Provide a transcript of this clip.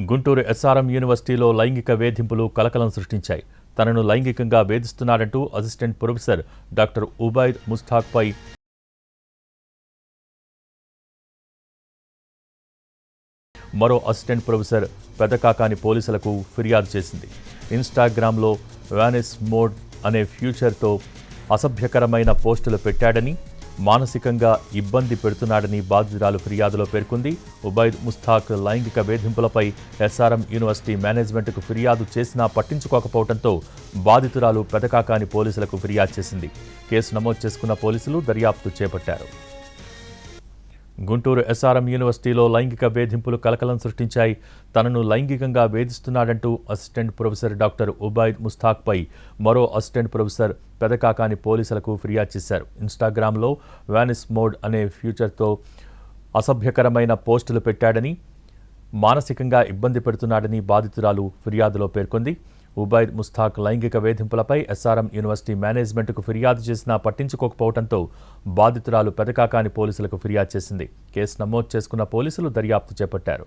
Guntur SRM యూనివర్సిటీలో లైంగిక వేధింపులు కలకలం సృష్టించాయి. తనను లైంగికంగా వేధిస్తున్నాడంటూ అసిస్టెంట్ ప్రొఫెసర్ డాక్టర్ ఉబైద్ ముస్తాక్పై మరో అసిస్టెంట్ ప్రొఫెసర్ పెదకాకాని పోలీసులకు ఫిర్యాదు చేసింది. ఇన్స్టాగ్రామ్లో వానిస్ మోడ్ అనే ఫ్యూచర్తో అసభ్యకరమైన పోస్టులు పెట్టాడని, మానసికంగా ఇబ్బంది పెడుతున్నాడని బాధితురాలు ఫిర్యాదులో పేర్కొంది. ఉబైద్ ముస్తాక్ లైంగిక వేధింపులపై ఎస్ఆర్ఎం యూనివర్సిటీ మేనేజ్మెంట్కు ఫిర్యాదు చేసినా పట్టించుకోకపోవడంతో బాధితురాలు పెదకాకాని పోలీసులకు ఫిర్యాదు చేసింది. కేసు నమోదు చేసుకున్న పోలీసులు దర్యాప్తు చేపట్టారు. గుంటూరు ఎస్ఆర్ఎం యూనివర్సిటీలో లైంగిక వేధింపులు కలకలం సృష్టించాయి. తనను లైంగికంగా వేధిస్తున్నాడంటూ అసిస్టెంట్ ప్రొఫెసర్ డాక్టర్ ఉబైద్ ముస్తాక్పై మరో అసిస్టెంట్ ప్రొఫెసర్ పెదకాకాని పోలీసులకు ఫిర్యాదు చేశారు. ఇన్స్టాగ్రామ్లో వానిస్ మోడ్ అనే ఫ్యూచర్తో అసభ్యకరమైన పోస్టులు పెట్టాడని, మానసికంగా ఇబ్బంది పెడుతున్నాడని బాధితురాలు ఫిర్యాదులో పేర్కొంది. ఉబైద్ ముస్తాక్ లైంగిక వేధింపులపై ఎస్ఆర్ఎం యూనివర్సిటీ మేనేజ్మెంట్కు ఫిర్యాదు చేసినా పట్టించుకోకపోవడంతో బాధితురాలు పెదకాకాని పోలీసులకు ఫిర్యాదు చేసింది. కేసు నమోదు చేసుకున్న పోలీసులు దర్యాప్తు చేపట్టారు.